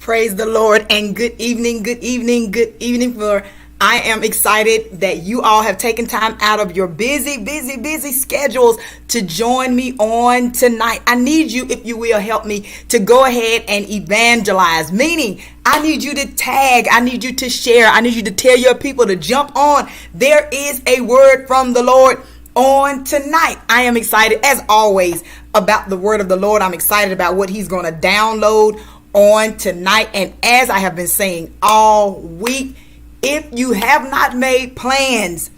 Praise the Lord and good evening, good evening, good evening. I am excited that you all have taken time out of your busy schedules to join me on tonight. I need you, if you will, help me to go ahead and evangelize, meaning I need you to tag, I need you to share, I need you to tell your people to jump on. There is a word from the Lord on tonight. I am excited, as always, about the word of the Lord. I'm excited about what he's going to download on tonight. And as I have been saying all week, if you have not made plans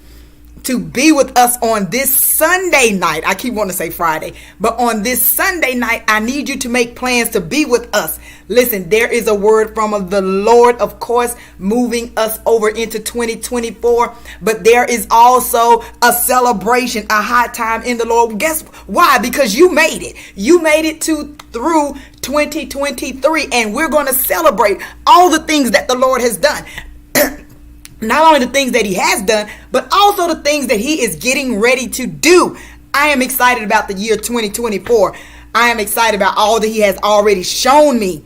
to be with us on this Sunday night, I keep wanting to say Friday, but on this Sunday night, I need you to make plans to be with us. Listen, there is a word from the Lord, of course, moving us over into 2024, but there is also a celebration, a high time in the Lord. Guess why? Because you made it. You made it through 2023, and we're going to celebrate all the things that the Lord has done. Not only the things that he has done, but also the things that he is getting ready to do. I am excited about the year 2024. I am excited about all that he has already shown me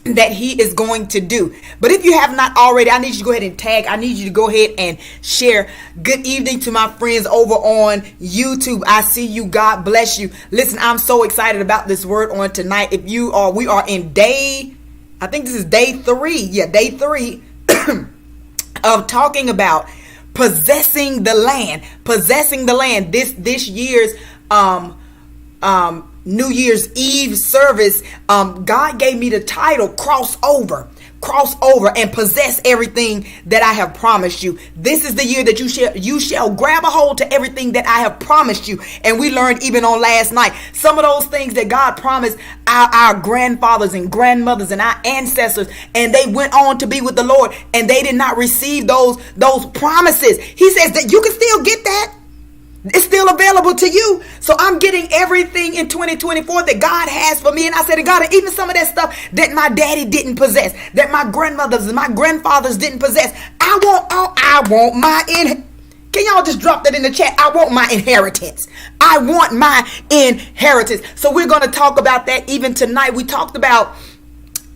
that he is going to do. But if you have not already, I need you to go ahead and tag. I need you to go ahead and share. Good evening to my friends over on YouTube. I see you. God bless you. Listen, I'm so excited about this word on tonight. We are in I think this is day 3. Yeah, day 3 of talking about possessing the land. This year's New Year's Eve service, God gave me the title cross over and possess everything that I have promised you. This is the year that you shall grab a hold to everything that I have promised you. And we learned even on last night some of those things that God promised our grandfathers and grandmothers and our ancestors, and they went on to be with the Lord and they did not receive those promises. He says that you can still get that. It's still available to you. So I'm getting everything in 2024 that God has for me. And I said to God, even some of that stuff that my daddy didn't possess, that my grandmothers and my grandfathers didn't possess, I want my Can y'all just drop that in the chat? I want my inheritance. I want my inheritance. So we're going to talk about that even tonight. We talked about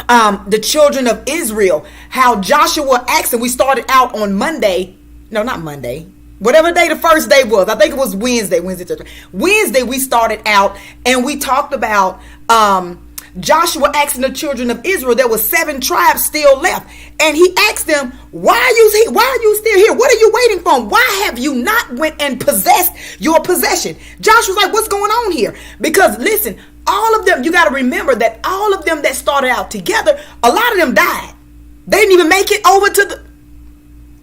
the children of Israel, how Joshua asked them. We started out on Monday. No, not Monday. Whatever day the first day was. I think it was Wednesday. Wednesday we started out and we talked about Joshua asking the children of Israel. There were 7 tribes still left. And he asked them, why are you still here? What are you waiting for? Why have you not went and possessed your possession? Joshua's like, what's going on here? Because listen, all of them, you got to remember that all of them that started out together, a lot of them died. They didn't even make it over to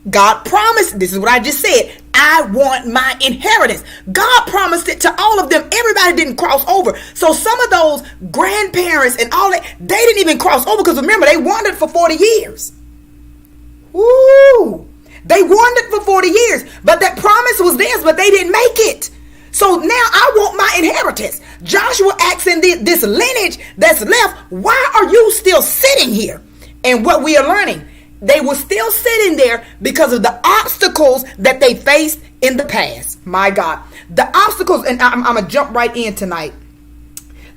God promised, this is what I just said, I want my inheritance. God promised it to all of them. Everybody didn't cross over. So some of those grandparents and all that, they didn't even cross over because remember, they wandered for 40 years. Woo! They wandered for 40 years, but that promise was theirs, but they didn't make it. So now I want my inheritance. Joshua asking this lineage that's left, why are you still sitting here? And what we are learning, they were still sitting there because of the obstacles that they faced in the past. My God. The obstacles, and I'm going to jump right in tonight.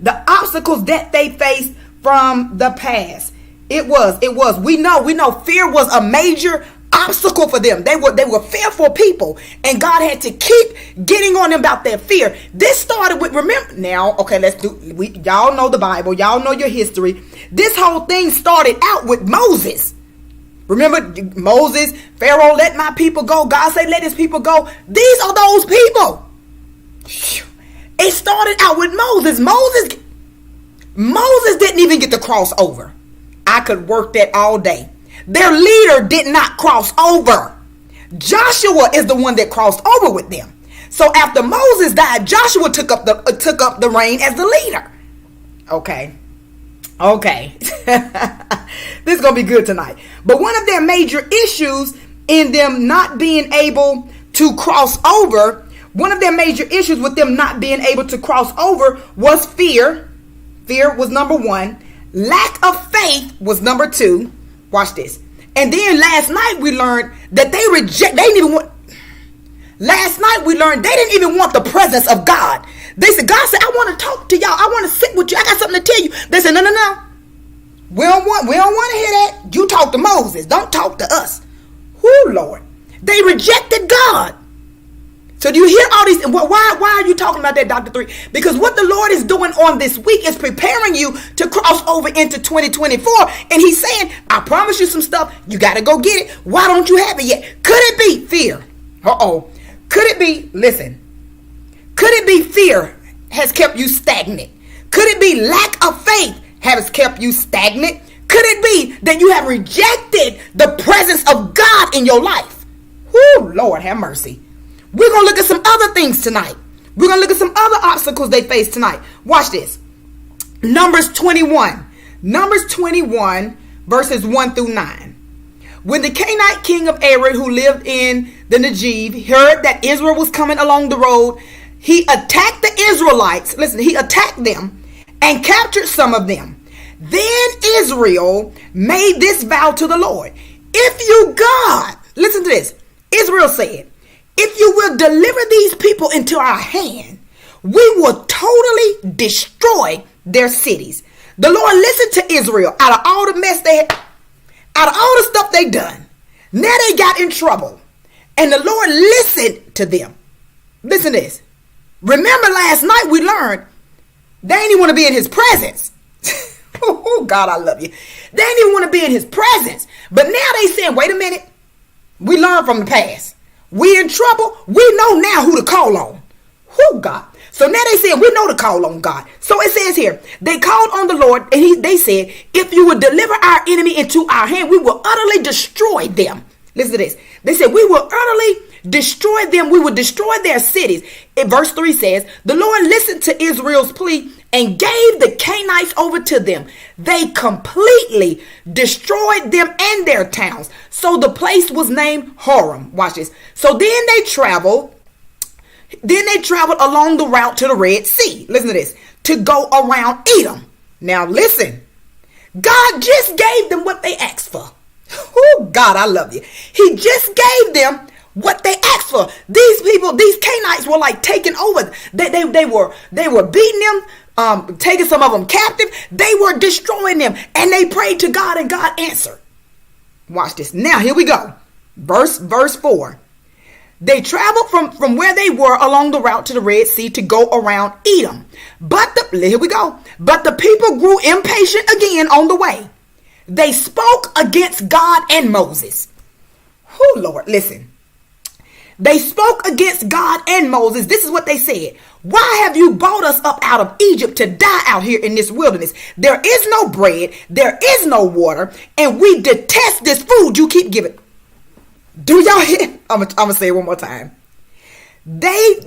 The obstacles that they faced from the past. It was. We know fear was a major obstacle for them. They were fearful people. And God had to keep getting on them about their fear. This started with, remember, now, okay, y'all know the Bible. Y'all know your history. This whole thing started out with Moses. Remember Moses, Pharaoh, let my people go. God said, let his people go. These are those people. It started out with Moses. Moses didn't even get to cross over. I could work that all day. Their leader did not cross over. Joshua is the one that crossed over with them. So after Moses died, Joshua took up the reign as the leader. Okay. This is going to be good tonight. But one of their major issues in them not being able to cross over, one of their major issues with them not being able to cross over was fear. Fear was number 1. Lack of faith was number 2. Watch this. And then last night we learned that last night we learned they didn't even want the presence of God. They said, God said, I want to talk to y'all. I want to sit with you. I got something to tell you. They said, no. We don't want to hear that. You talk to Moses. Don't talk to us. Whoo, Lord. They rejected God. So do you hear all these? Why are you talking about that, Dr. 3? Because what the Lord is doing on this week is preparing you to cross over into 2024. And he's saying, I promise you some stuff. You got to go get it. Why don't you have it yet? Could it be fear? Could it be, listen, could it be fear has kept you stagnant? Could it be lack of faith has kept you stagnant? Could it be that you have rejected the presence of God in your life? Whoo, Lord have mercy. We're going to look at some other things tonight. We're going to look at some other obstacles they face tonight. Watch this. Numbers 21. Numbers 21, verses 1 through 9. When the Canaanite king of Arad, who lived in the Negev, heard that Israel was coming along the road, he attacked the Israelites. Listen, he attacked them and captured some of them. Then Israel made this vow to the Lord. If you, God, listen to this. Israel said, if you will deliver these people into our hand, we will totally destroy their cities. The Lord listened to Israel out of all the mess they had, out of all the stuff they done. Now they got in trouble. And the Lord listened to them. Listen to this. Remember last night we learned they didn't even want to be in his presence. Oh, God, I love you. They didn't even want to be in his presence. But now they saying, wait a minute. We learned from the past. We in trouble. We know now who to call on. Who, God? So now they saying we know to call on God. So it says here, they called on the Lord and they said, if you would deliver our enemy into our hand, we will utterly destroy them. Listen to this. They said we will utterly destroy them. We will destroy their cities. In verse 3 says, the Lord listened to Israel's plea and gave the Canaanites over to them. They completely destroyed them and their towns. So the place was named Horem. Watch this. So then they traveled along the route to the Red Sea. Listen to this. To go around Edom. Now listen. God just gave them what they asked for. Oh, God, I love you. He just gave them what they asked for. These people, these Canaanites were like taking over. They were beating them, taking some of them captive. They were destroying them. And they prayed to God and God answered. Watch this. Now, here we go. Verse 4. They traveled from where they were along the route to the Red Sea to go around Edom. Here we go. But the people grew impatient again on the way. They spoke against God and Moses. Oh, Lord, listen. They spoke against God and Moses. This is what they said. Why have you brought us up out of Egypt to die out here in this wilderness? There is no bread. There is no water. And we detest this food you keep giving. Do y'all hear? I'm going to say it one more time. They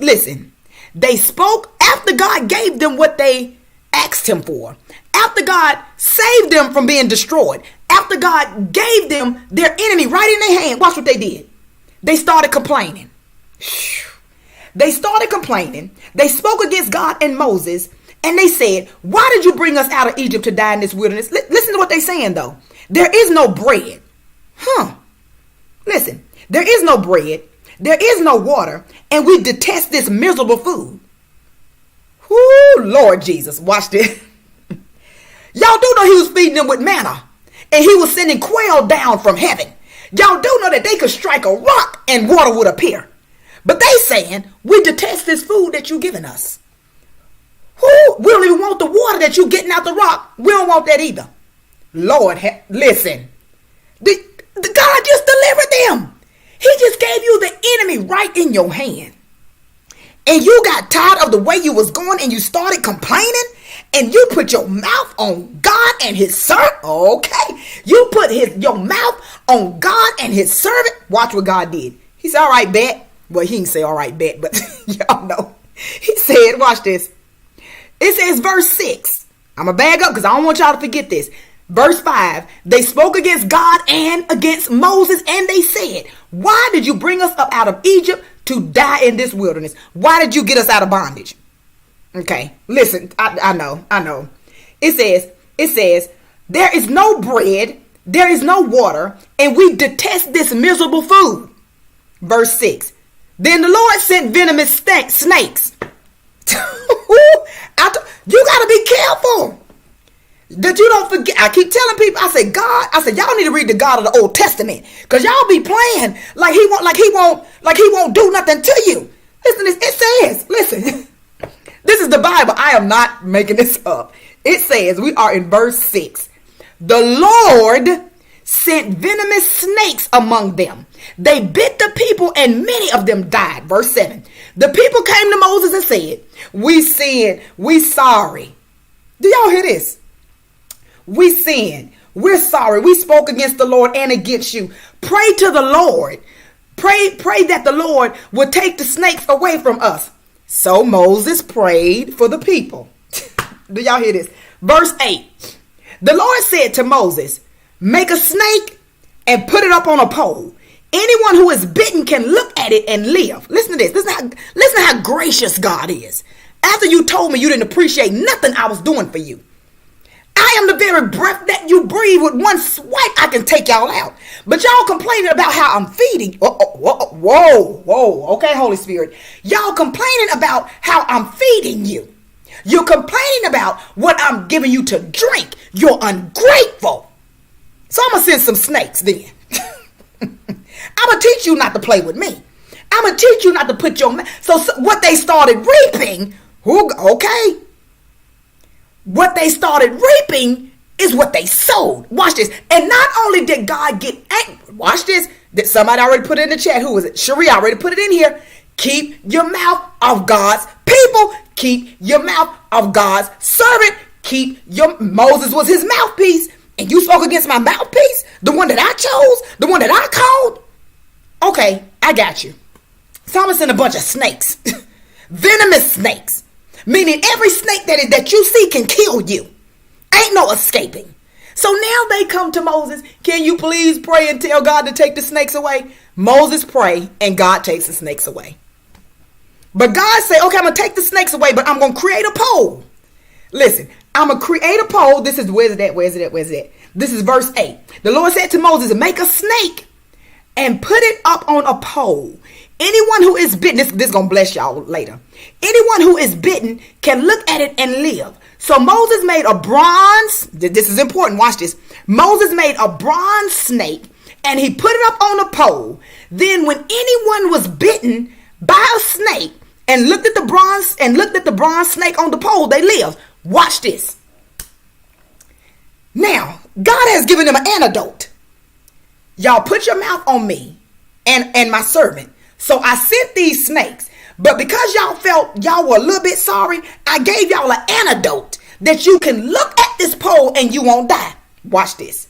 spoke after God gave them what they asked him for. After God saved them from being destroyed. After God gave them their enemy right in their hand. Watch what they did. They started complaining. They started complaining. They spoke against God and Moses. And they said, why did you bring us out of Egypt to die in this wilderness? Listen to what they're saying, though. There is no bread. Listen, there is no bread. There is no water. And we detest this miserable food. Whoo, Lord Jesus. Watch this. Y'all do know he was feeding them with manna. And he was sending quail down from heaven. Y'all do know that they could strike a rock and water would appear. But they saying, we detest this food that you giving us. We don't even want the water that you getting out the rock. We don't want that either. Lord, listen. God just delivered them. He just gave you the enemy right in your hand. And you got tired of the way you was going and you started complaining. And you put your mouth on God and his servant. Okay. You put your mouth on God and his servant. Watch what God did. He said, all right, bet. Well, he didn't say all right, bet, but y'all know. He said, watch this. It says verse 6. I'm going to bag up because I don't want y'all to forget this. Verse 5. They spoke against God and against Moses. And they said, why did you bring us up out of Egypt to die in this wilderness? Why did you get us out of bondage? Okay, listen, I know. It says, there is no bread, there is no water, and we detest this miserable food. Verse 6. Then the Lord sent venomous snakes. You got to be careful. That you don't forget. I keep telling people, I say, God, I said, y'all need to read the God of the Old Testament. Because y'all be playing like he won't do nothing to you. Listen, it says, listen, this is the Bible. I am not making this up. It says, we are in verse 6. The Lord sent venomous snakes among them. They bit the people and many of them died. Verse 7. The people came to Moses and said, we sinned, we sorry. Do y'all hear this? We sinned. We're sorry. We spoke against the Lord and against you. Pray to the Lord. Pray that the Lord would take the snakes away from us. So Moses prayed for the people. Do y'all hear this? Verse 8. The Lord said to Moses, make a snake and put it up on a pole. Anyone who is bitten can look at it and live. Listen to this. Listen to how gracious God is. After you told me you didn't appreciate nothing I was doing for you. I am the very breath that you breathe. With one swipe, I can take y'all out. But y'all complaining about how I'm feeding. Whoa. Okay, Holy Spirit. Y'all complaining about how I'm feeding you. You're complaining about what I'm giving you to drink. You're ungrateful. So I'm going to send some snakes then. I'm going to teach you not to play with me. I'm going to teach you not to put your... So what they started reaping, okay. What they started reaping is what they sowed. Watch this. And not only did God get angry, watch this. That somebody already put it in the chat. Who was it? Cherie already put it in here. Keep your mouth off God's people. Keep your mouth off God's servant. Moses was his mouthpiece. And you spoke against my mouthpiece? The one that I chose? The one that I called? Okay, I got you. So I'm going to send a bunch of snakes. Venomous snakes. Meaning every snake that you see can kill you. Ain't no escaping. So now they come to Moses. Can you please pray and tell God to take the snakes away? Moses pray and God takes the snakes away. But God said, okay, I'm going to take the snakes away, but I'm going to create a pole. Listen, I'm going to create a pole. This is, where's it at? This is verse 8. The Lord said to Moses, make a snake and put it up on a pole. Anyone who is bitten, this is going to bless y'all later. Anyone who is bitten can look at it and live. So Moses made a bronze, this is important, watch this. Moses made a bronze snake and he put it up on a pole. Then when anyone was bitten by a snake and looked at the bronze snake on the pole, they lived. Watch this. Now, God has given them an antidote. Y'all put your mouth on me and my servant. So I sent these snakes, but because y'all felt y'all were a little bit sorry, I gave y'all an antidote that you can look at this pole and you won't die. Watch this.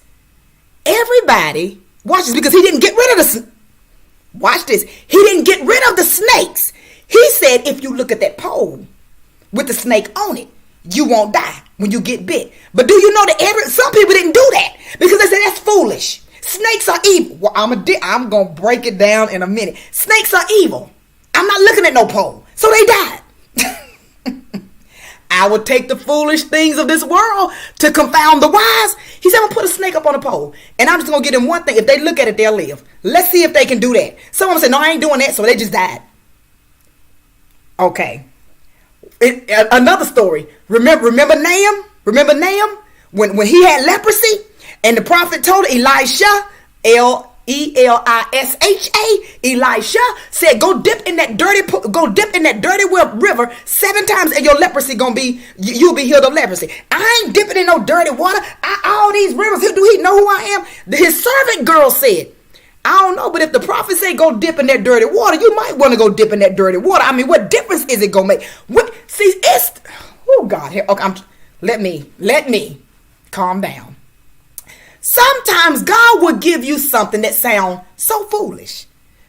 Everybody, watch this, because he didn't get rid of watch this. He didn't get rid of the snakes. He said, if you look at that pole with the snake on it, you won't die when you get bit. But do you know that some people didn't do that because they said that's foolish. Snakes are evil. Well, I'm going to break it down in a minute. Snakes are evil. I'm not looking at no pole. So they died. I would take the foolish things of this world to confound the wise. He said, I'm going to put a snake up on a pole. And I'm just going to give them one thing. If they look at it, they'll live. Let's see if they can do that. Someone said, no, I ain't doing that. So they just died. Okay. Another story. Remember Nahum? Remember Nahum? When he had leprosy? And the prophet told Elisha, Elisha said, go dip in that dirty river 7 times and your leprosy gonna be, you'll be healed of leprosy. I ain't dipping in no dirty water. All these rivers, do he know who I am? His servant girl said, I don't know, but if the prophet say go dip in that dirty water, you might want to go dip in that dirty water. I mean, what difference is it gonna make? God, here, okay, let me calm down. Sometimes God will give you something that sounds so foolish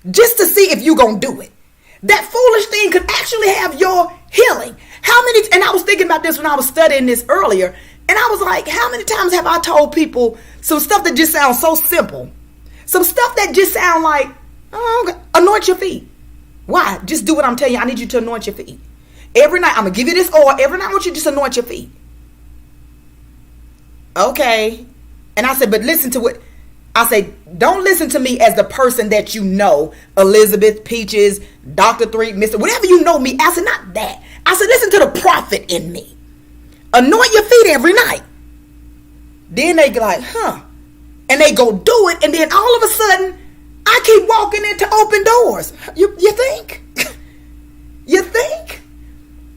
just to see if you're going to do it. That foolish thing could actually have your healing. And I was thinking about this when I was studying this earlier, and I was like, how many times have I told people some stuff that just sounds so simple? Some stuff that just sound like, anoint your feet. Why? Just do what I'm telling you. I need you to anoint your feet. Every night, I'm going to give you this oil. Every night, I want you to just anoint your feet. Okay. And I said, but listen to what I say. Don't listen to me as the person that you know, Elizabeth, Peaches, Dr. 3, Mr. Whatever you know me. I said, not that. I said, listen to the prophet in me. Anoint your feet every night. Then they like, huh. And they go do it. And then all of a sudden, I keep walking into open doors. You think? You think?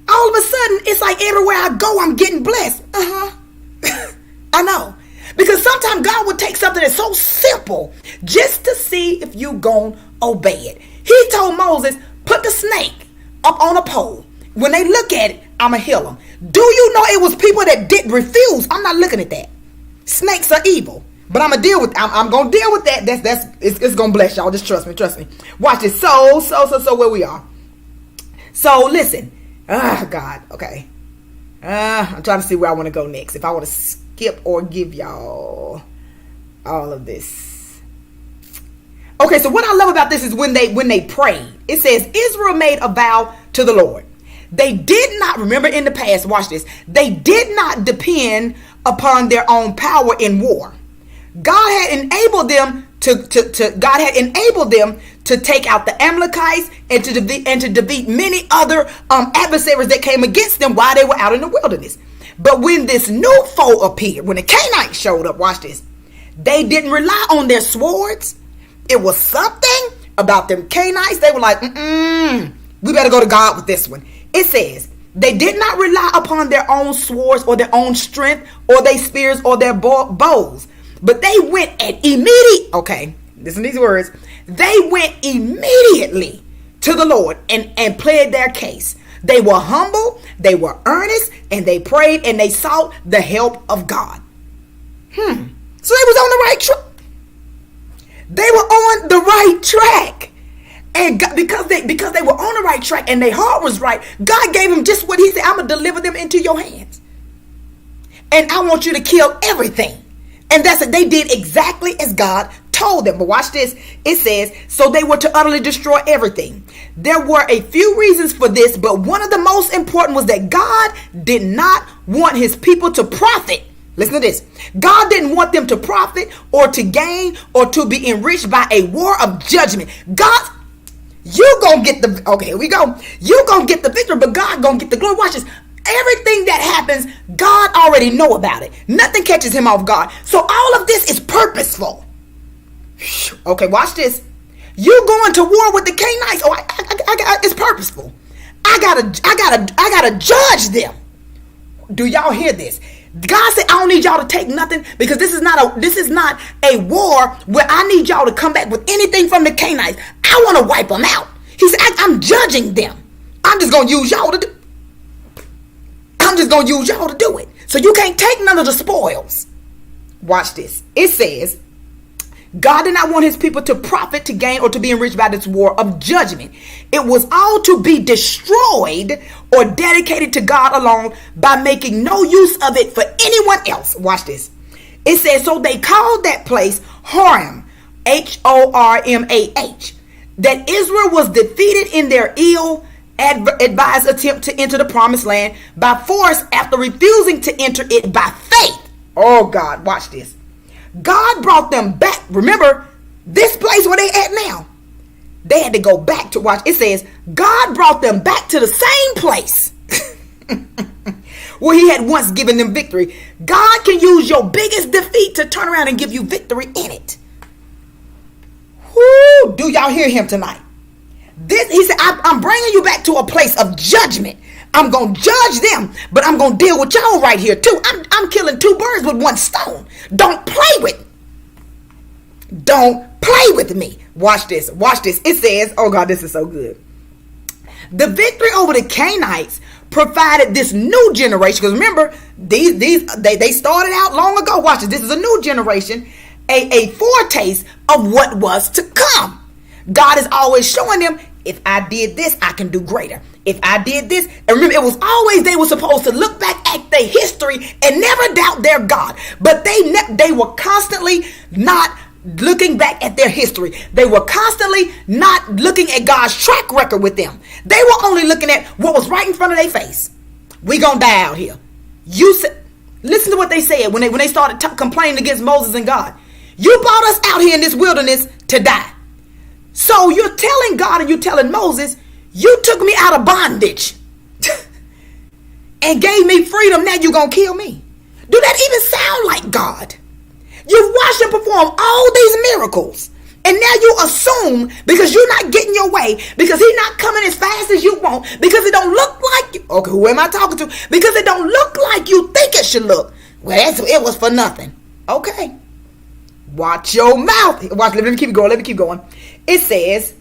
All of a sudden, it's like everywhere I go, I'm getting blessed. I know. Because sometimes God will take something that's so simple just to see if you gon' obey it. He told Moses, put the snake up on a pole. When they look at it, I'ma heal them. Do you know it was people that did refuse? I'm not looking at that. Snakes are evil. But I'm gonna deal with. I'm gonna deal with that. It's gonna bless y'all. Just trust me. Watch it. So where we are. So listen. God. Okay. I'm trying to see where I want to go next. If I want to skip or give y'all all of this. Okay. So what I love about this is when they prayed. It says Israel made a vow to the Lord. They did not, remember in the past. Watch this. They did not depend upon their own power in war. God had enabled them to take out the Amalekites and to defeat many other adversaries that came against them while they were out in the wilderness. But when this new foe appeared, when the Canaanites showed up, watch this, they didn't rely on their swords. It was something about them Canaanites. They were like, we better go to God with this one. It says, they did not rely upon their own swords or their own strength or their spears or their bows. But they went listen to these words. They went immediately to the Lord and pled their case. They were humble, they were earnest, and they prayed and they sought the help of God. So they was on the right track. They were on the right track. And God, because they were on the right track and their heart was right, God gave them just what he said. I'm going to deliver them into your hands. And I want you to kill everything. And that's it. They did exactly as God told them. But watch this. It says, so they were to utterly destroy everything. There were a few reasons for this, but one of the most important was that God did not want his people to profit. Listen to this. God didn't want them to profit or to gain or to be enriched by a war of judgment. God, you gonna get the, okay, here we go. You gonna get the victory, but God gonna get the glory. Watch this. Everything that happens, God already know about it. Nothing catches him off guard. So all of this is purposeful. Okay, watch this. You going to war with the Canaanites? Oh, it's purposeful. I gotta judge them. Do y'all hear this? God said, I don't need y'all to take nothing because this is not a war where I need y'all to come back with anything from the Canaanites. I want to wipe them out. He said, I'm judging them. I'm just gonna use y'all to do. it. So you can't take none of the spoils. Watch this. It says, God did not want his people to profit, to gain, or to be enriched by this war of judgment. It was all to be destroyed or dedicated to God alone by making no use of it for anyone else. Watch this. It says, so they called that place Hormah, Hormah, that Israel was defeated in their ill-advised attempt to enter the promised land by force after refusing to enter it by faith. Oh God, watch this. God brought them back. Remember, this place where they at now, they had to go back to watch. It says, God brought them back to the same place where he had once given them victory. God can use your biggest defeat to turn around and give you victory in it. Woo, do y'all hear him tonight? He said, I'm bringing you back to a place of judgment. I'm going to judge them, but I'm going to deal with y'all right here too. I'm killing two birds with one stone. Don't play with me. Watch this. It says, oh God, this is so good. The victory over the Canaanites provided this new generation. Because remember, they started out long ago. Watch this. This is a new generation. A foretaste of what was to come. God is always showing them, if I did this, I can do greater. If I did this, and remember, it was always they were supposed to look back at their history and never doubt their God. But they were constantly not looking back at their history. They were constantly not looking at God's track record with them. They were only looking at what was right in front of their face. We gonna die out here. Listen to what they said when they started complaining against Moses and God. You brought us out here in this wilderness to die. So you're telling God and you're telling Moses, you took me out of bondage and gave me freedom. Now you're going to kill me. Do that even sound like God? You've watched him perform all these miracles. And now you assume because you're not getting your way, because he's not coming as fast as you want, because it don't look like you. Okay, who am I talking to? Because it don't look like you think it should look. Well, it was for nothing. Okay. Watch your mouth. Watch, let me keep going. It says,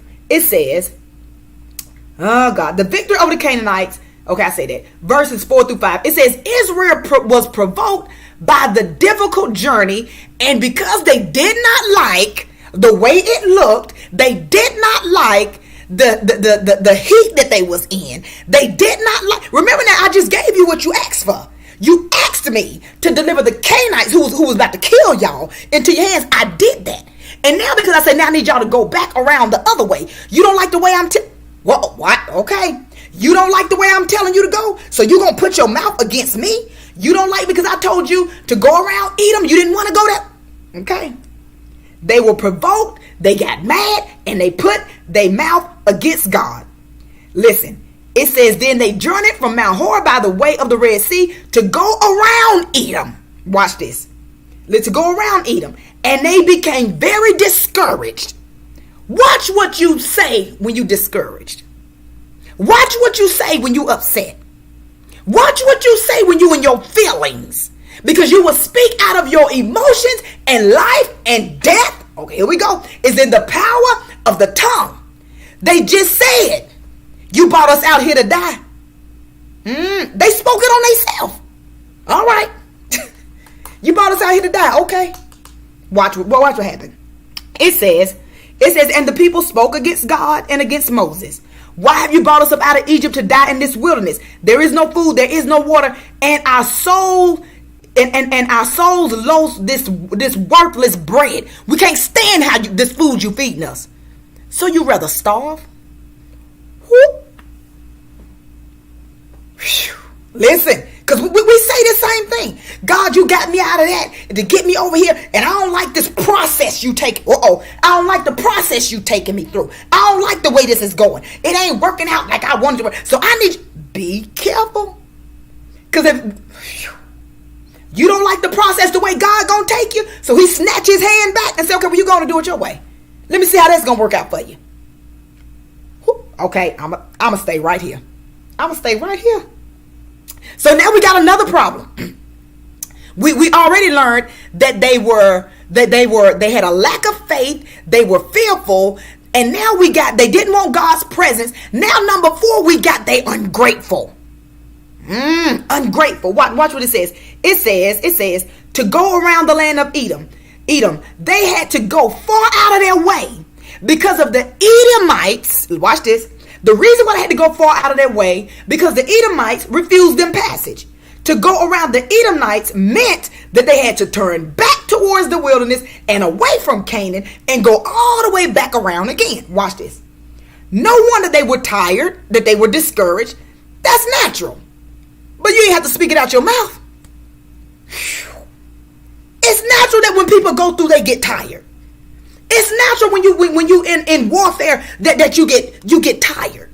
oh God, the victory over the Canaanites. Okay, I say that. Verses 4-5. It says, Israel was provoked by the difficult journey, and because they did not like the way it looked, they did not like the heat that they was in. They did not like. Remember now, I just gave you what you asked for. You asked me to deliver the Canaanites who was about to kill y'all into your hands. I did that. And now because I said, now I need y'all to go back around the other way. You don't like the way well, what? Okay. You don't like the way I'm telling you to go? So you going to put your mouth against me? You don't like because I told you to go around Edom? You didn't want to go there? Okay. They were provoked. They got mad and they put their mouth against God. Listen. It says, then they journeyed from Mount Hor by the way of the Red Sea to go around Edom. Watch this. Let's go around Edom. And they became very discouraged. Watch what you say when you discouraged. Watch what you say when you upset. Watch what you say when you in your feelings. Because you will speak out of your emotions, and life and death, okay, here we go, is in the power of the tongue. They just said, you brought us out here to die. They spoke it on themselves. All right. You brought us out here to die. Okay. Watch what happened. It says, and the people spoke against God and against Moses. Why have you brought us up out of Egypt to die in this wilderness? There is no food, there is no water, and our soul and our souls loathe this worthless bread. We can't stand this food you feeding us. So you rather starve? Listen, because we say the same thing. God, you got me out of that to get me over here, and I don't like this process you take. I don't like the process you taking me through. I don't like the way this is going. It ain't working out like I wanted to. So I need you. Be careful. Because if you don't like the process the way God gonna take you, so he snatch his hand back and say, okay, well, you gonna do it your way. Let me see how that's gonna work out for you. Okay, I'm gonna stay right here. I'm gonna stay right here. So now we got another problem. We already learned that they had a lack of faith, they were fearful, and now they didn't want God's presence. Now number 4, we got they ungrateful. Ungrateful. Watch what it says. It says to go around the land of Edom. They had to go far out of their way because of the Edomites. Watch this. The reason why they had to go far out of their way, because the Edomites refused them passage. To go around the Edomites meant that they had to turn back towards the wilderness and away from Canaan and go all the way back around again. Watch this. No wonder they were tired, that they were discouraged. That's natural. But you ain't have to speak it out your mouth. It's natural that when people go through, they get tired. It's natural when you in warfare that you get tired.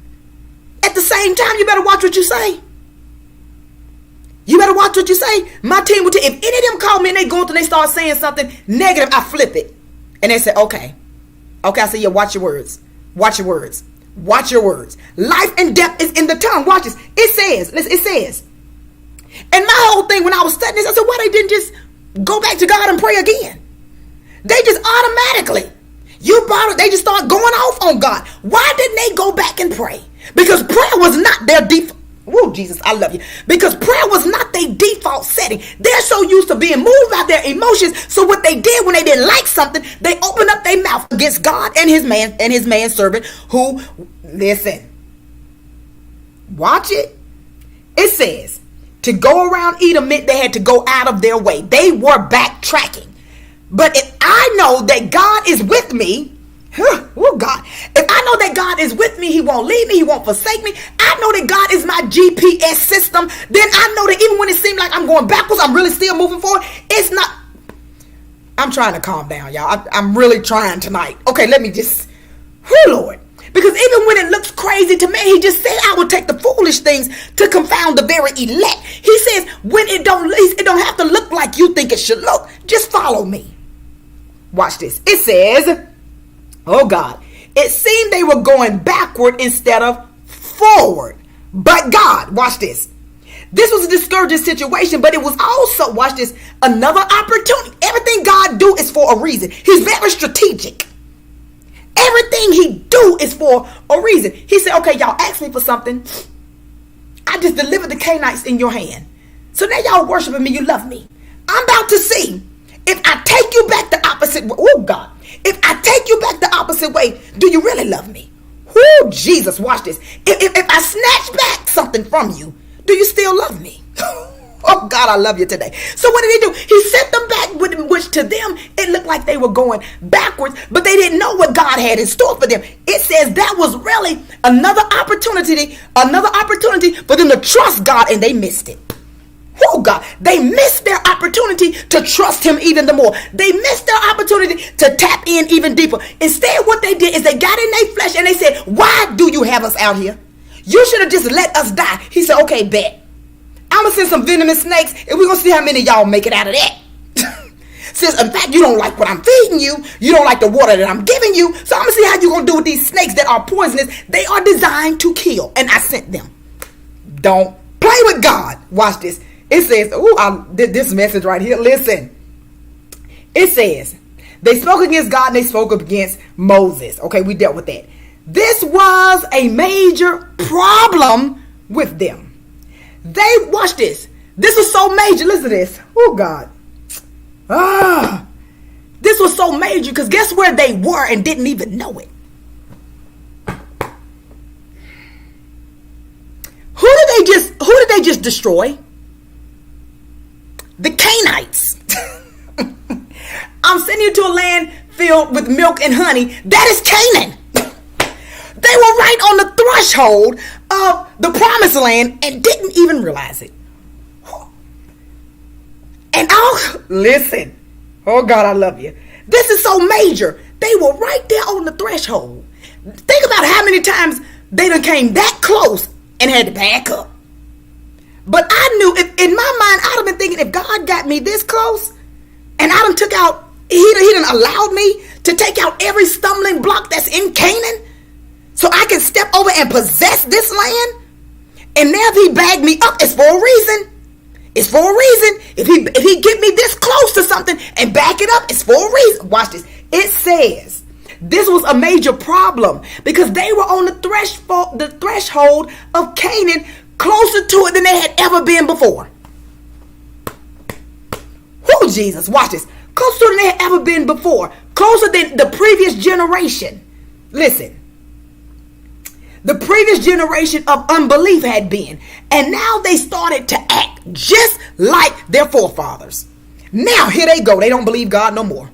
At the same time, you better watch what you say. You better watch what you say. My team will tell if any of them call me and they go through and they start saying something negative, I flip it. And they say, okay. I say, yeah, watch your words. Watch your words. Watch your words. Life and death is in the tongue. Watch this. It says. And my whole thing when I was studying this, I said, why they didn't just go back to God and pray again? They just automatically, they just start going off on God. Why didn't they go back and pray? Because prayer was not their default. Whoa, Jesus, I love you. Because prayer was not their default setting. They're so used to being moved by their emotions. So what they did when they didn't like something, they opened up their mouth against God and his manservant who, listen, watch it. It says, to go around Edom meant they had to go out of their way. They were backtracking. But if I know that God is with me, oh God, if I know that God is with me, he won't leave me, he won't forsake me. I know that God is my GPS system. Then I know that even when it seems like I'm going backwards, I'm really still moving forward. It's not. I'm trying to calm down, y'all. I'm really trying tonight. Okay, let me just, Lord. Because even when it looks crazy to man, he just said, I will take the foolish things to confound the very elect. He says, when it don't have to look like you think it should look. Just follow me. Watch this. It says, oh God, it seemed they were going backward instead of forward. But God, watch this. This was a discouraging situation, but it was also, watch this, another opportunity. Everything God do is for a reason. He's very strategic. Everything he do is for a reason. He said, okay, y'all asked me for something. I just delivered the Canaanites in your hand. So now y'all worshiping me, you love me. I'm about to see if I take you back the opposite way. Oh God, if I take you back the opposite way, do you really love me? Oh Jesus, watch this. If I snatch back something from you, do you still love me? Oh God, I love you today. So what did he do? He sent them back, which to them, it looked like they were going backwards, but they didn't know what God had in store for them. It says that was really another opportunity for them to trust God, and they missed it. Oh God, they missed their opportunity to trust him even the more. They missed their opportunity to tap in even deeper. Instead, what they did is they got in their flesh and they said, why do you have us out here? You should have just let us die. He said, okay, bet. I'm going to send some venomous snakes, and we're going to see how many of y'all make it out of that. Since, in fact, you don't like what I'm feeding you. You don't like the water that I'm giving you. So I'm going to see how you're going to do with these snakes that are poisonous. They are designed to kill, and I sent them. Don't play with God. Watch this. It says, this message right here. Listen. It says, they spoke against God and they spoke against Moses. Okay, we dealt with that. This was a major problem with them. They, watch this. This was so major. Listen to this. Oh, God. This was so major because guess where they were and didn't even know it. Who did they just destroy? The Canaanites. I'm sending you to a land filled with milk and honey. That is Canaan. They were right on the threshold of the promised land and didn't even realize it. And listen. Oh God, I love you. This is so major. They were right there on the threshold. Think about how many times they done came that close and had to back up. But I knew, in my mind, I'd have been thinking, if God got me this close and I done took out, he done allowed me to take out every stumbling block that's in Canaan so I can step over and possess this land. And now if he bagged me up, it's for a reason. It's for a reason. If he get me this close to something and back it up, it's for a reason. Watch this. It says this was a major problem because they were on the threshold of Canaan, closer to it than they had ever been before. Oh, Jesus, watch this. Closer than they had ever been before. Closer than the previous generation. Listen. The previous generation of unbelief had been. And now they started to act just like their forefathers. Now, here they go. They don't believe God no more.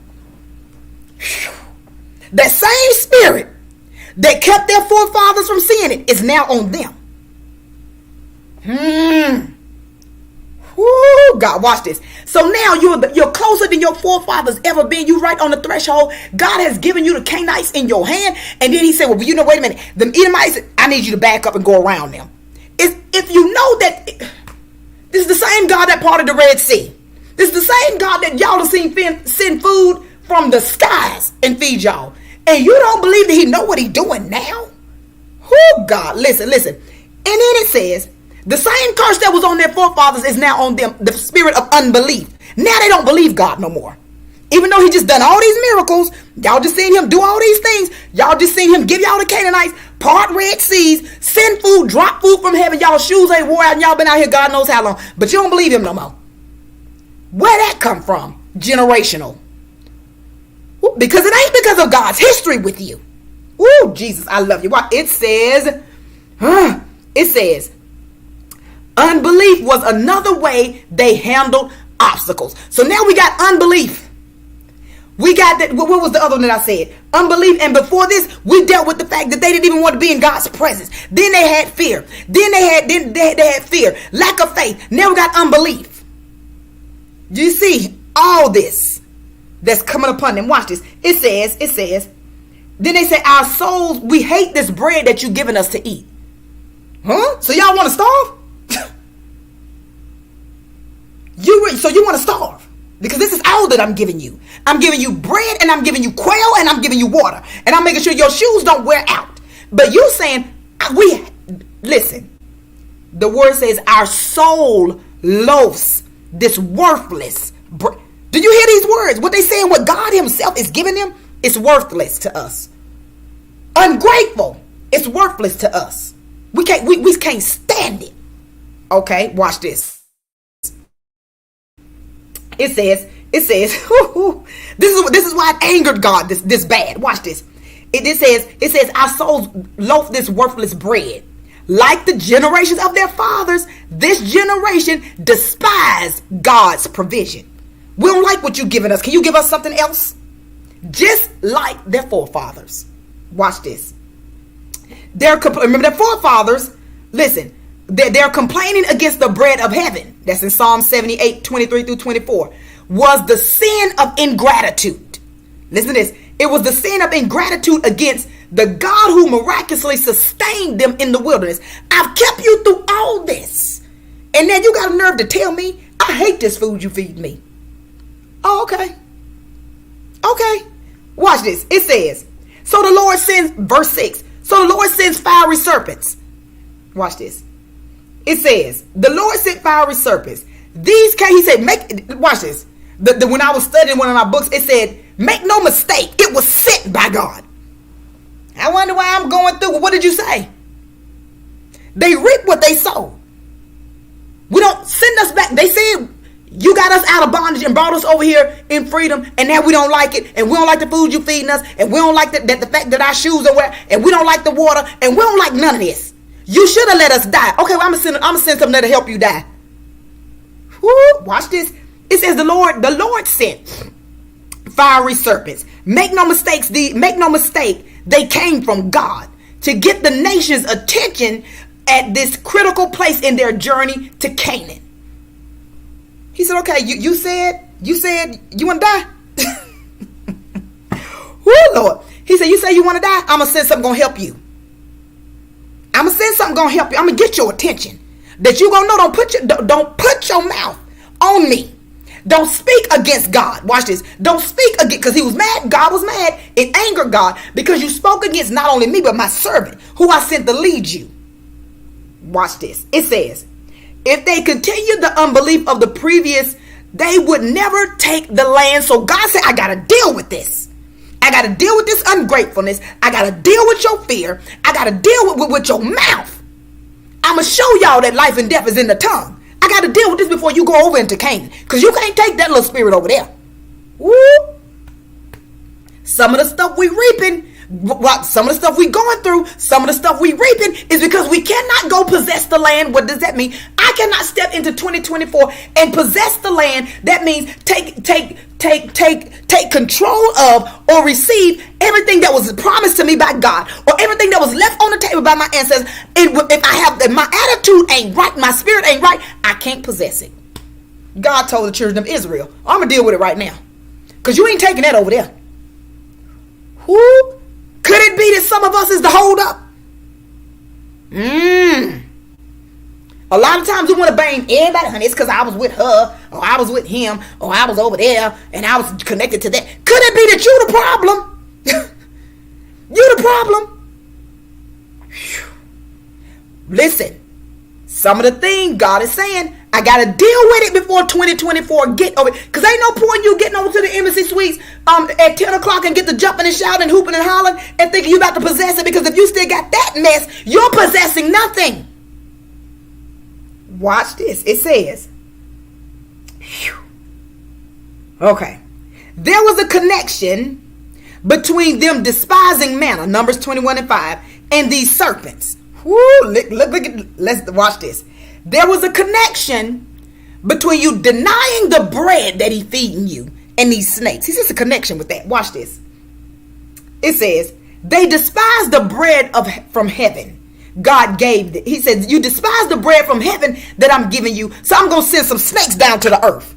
That same spirit that kept their forefathers from seeing it is now on them. Woo, God, watch this. So now you're closer than your forefathers ever been. You right on the threshold. God has given you the Canaanites in your hand. And then he said, well, you know, wait a minute. The Edomites, I need you to back up and go around them. If you know that this is the same God that parted the Red Sea. This is the same God that y'all have seen send food from the skies and feed y'all. And you don't believe that he know what he's doing now? Oh, God, listen. And then it says, the same curse that was on their forefathers is now on them, the spirit of unbelief. Now they don't believe God no more. Even though he just done all these miracles, y'all just seen him do all these things. Y'all just seen him give y'all the Canaanites, part Red Seas, send food, drop food from heaven. Y'all shoes ain't wore out and y'all been out here God knows how long. But you don't believe him no more. Where that come from? Generational. Because it ain't because of God's history with you. Ooh, Jesus, I love you. Why? It says, unbelief was another way they handled obstacles. So now we got unbelief. We got that. What was the other one that I said? Unbelief. And before this, we dealt with the fact that they didn't even want to be in God's presence. Then they had fear. Then they had fear. Lack of faith. Now we got unbelief. Do you see all this that's coming upon them? Watch this. It says, Then they say, our souls, we hate this bread that you've given us to eat. Huh? So y'all want to starve? So you want to starve? Because this is all that I'm giving you. I'm giving you bread, and I'm giving you quail, and I'm giving you water. And I'm making sure your shoes don't wear out. But you saying, listen, the word says our soul loathes this worthless bread. Do you hear these words? What they saying, what God himself is giving them, it's worthless to us. Ungrateful, it's worthless to us. We can't stand it. Okay, watch this. It says, this is why it angered God this bad. Watch this. It says, our souls loathe this worthless bread. Like the generations of their fathers, this generation despise God's provision. We don't like what you've given us. Can you give us something else? Just like their forefathers. Watch this. Remember their forefathers, listen, they're complaining against the bread of heaven. That's in Psalm 78, 23 through 24. Was the sin of ingratitude. Listen to this. It was the sin of ingratitude against the God who miraculously sustained them in the wilderness. I've kept you through all this. And then you got a nerve to tell me, I hate this food you feed me. Oh, okay. Okay. Watch this. It says, so the Lord sends, verse 6. So the Lord sends fiery serpents. Watch this. It says, the Lord sent fiery serpents. These came, he said, watch this. When I was studying one of my books, it said, make no mistake, it was sent by God. I wonder why I'm going through. Well, what did you say? They reap what they sow. We don't send us back. They said, you got us out of bondage and brought us over here in freedom, and now we don't like it, and we don't like the food you feeding us, and we don't like the fact that our shoes are wet, and we don't like the water, and we don't like none of this. You should have let us die. Okay, well, I'm gonna send something there to help you die. Woo, watch this. It says the Lord sent fiery serpents. Make no mistake, they came from God to get the nation's attention at this critical place in their journey to Canaan. He said, okay, you said you want to die? Woo, Lord. He said, you say you want to die? I'm going to send something going to help you. I'm going to send something going to help you. I'm going to get your attention. That you going to know, don't put your mouth on me. Don't speak against God. Watch this. Don't speak against, because he was mad. God was mad. It angered God because you spoke against not only me, but my servant who I sent to lead you. Watch this. It says, if they continued the unbelief of the previous, they would never take the land. So God said, I got to deal with this. I got to deal with this ungratefulness. I got to deal with your fear. I got to deal with your mouth. I'm going to show y'all that life and death is in the tongue. I got to deal with this before you go over into Canaan. Because you can't take that little spirit over there. Woo. Some of the stuff we reaping, some of the stuff we going through, some of the stuff we reaping is because we cannot go possess the land. What does that mean? I cannot step into 2024 and possess the land. That means take control of or receive everything that was promised to me by God, or everything that was left on the table by my ancestors. If my attitude ain't right, my spirit ain't right, I can't possess it. God told the children of Israel, I'm gonna deal with it right now, because you ain't taking that over there. Who could it be that some of us is the hold up? A lot of times we want to blame everybody, honey. It's because I was with her, or I was with him, or I was over there, and I was connected to that. Could it be that you the problem? You the problem? Whew. Listen, some of the things God is saying, I got to deal with it before 2024 get over. Because ain't no point you getting over to the embassy suites at 10 o'clock and get to jumping and shouting and hooping and hollering and thinking you about to possess it. Because if you still got that mess, you're possessing nothing. Watch this. It says, okay, there was a connection between them despising manna, Numbers 21:5, and these serpents. Woo, let's watch this. There was a connection between you denying the bread that he feeding you and these snakes. He says a connection with that. Watch this. It says, they despise the bread from heaven. God gave it. He said, you despise the bread from heaven that I'm giving you, so I'm going to send some snakes down to the earth.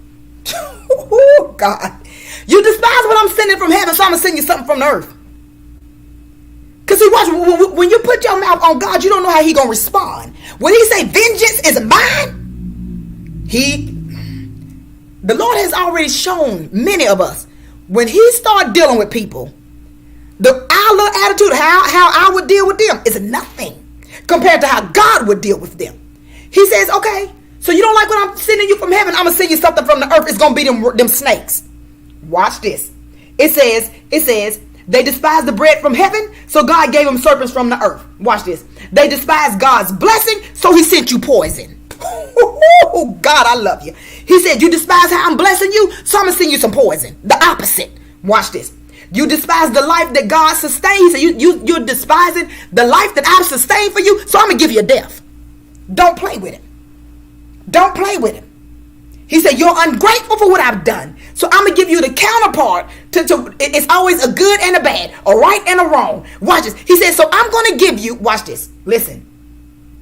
Oh, God. You despise what I'm sending from heaven, so I'm going to send you something from the earth. Because see, watch, when you put your mouth on God, you don't know how he going to respond. When he say, vengeance is mine, the Lord has already shown many of us, when he start dealing with people, our little attitude, how I would deal with them is nothing compared to how God would deal with them. He says, okay, so you don't like what I'm sending you from heaven? I'm going to send you something from the earth. It's going to be them snakes. Watch this. It says, they despised the bread from heaven, so God gave them serpents from the earth. Watch this. They despised God's blessing, so he sent you poison. Oh, God, I love you. He said, you despise how I'm blessing you, so I'm going to send you some poison. The opposite. Watch this. You despise the life that God sustains. So you're despising the life that I've sustained for you, so I'm going to give you a death. Don't play with him. Don't play with him. He said, you're ungrateful for what I've done. So I'm going to give you the counterpart. It's always a good and a bad, a right and a wrong. Watch this. He said, so I'm going to give you, watch this. Listen,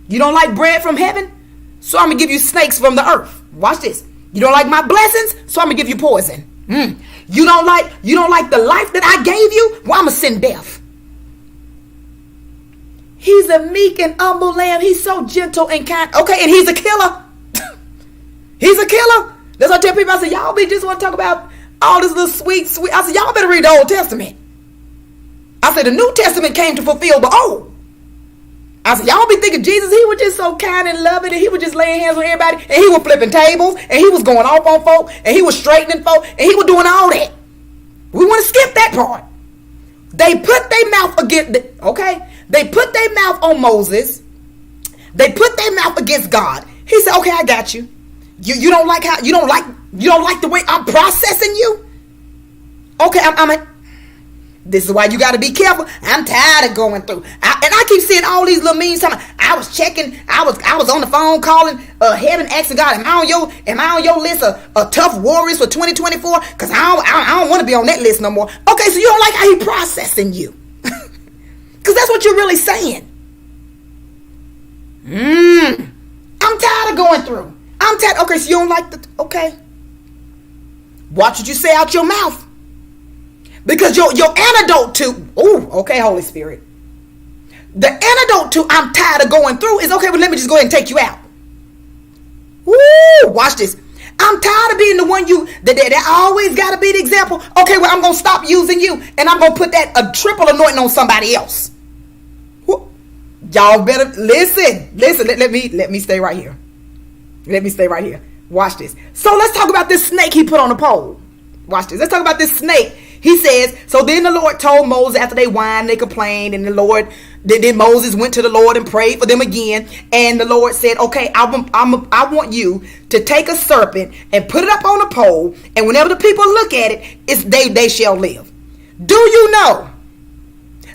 you don't like bread from heaven? So I'm going to give you snakes from the earth. Watch this. You don't like my blessings? So I'm going to give you poison. You don't like the life that I gave you? Well, I'm going to send death. He's a meek and humble lamb. He's so gentle and kind. Okay, and he's a killer. He's a killer. That's what I tell people. I said, y'all just want to talk about all this little sweet. I said, y'all better read the Old Testament. I said, the New Testament came to fulfill the Old. I said, y'all be thinking Jesus, he was just so kind and loving, and he was just laying hands on everybody, and he was flipping tables, and he was going off on folk, and he was straightening folk, and he was doing all that. We want to skip that part. They put their mouth against, they put their mouth on Moses. They put their mouth against God. He said, okay, I got you. You don't like the way I'm processing you? Okay, this is why you got to be careful. I'm tired of going through. I keep seeing all these little memes. I was checking. I was on the phone calling heaven, asking God, am I on your list of tough warriors for 2024? Because I don't want to be on that list no more. Okay, so you don't like how he processing you. Because that's what you're really saying. I'm tired of going through. I'm tired. Okay, so you don't like okay. Watch what you say out your mouth. Because your antidote to, okay, Holy Spirit. The antidote to I'm tired of going through is, okay, well, let me just go ahead and take you out. Woo, watch this. I'm tired of being the one that always got to be the example. Okay, well, I'm going to stop using you, and I'm going to put that a triple anointing on somebody else. Woo. Y'all better listen. Let me stay right here. Let me stay right here. Watch this. So let's talk about this snake he put on the pole. Watch this. Let's talk about this snake. He says, so then the Lord told Moses after they whined, they complained, and then Moses went to the Lord and prayed for them again. And the Lord said, okay, I want you to take a serpent and put it up on a pole. And whenever the people look at it, they shall live. Do you know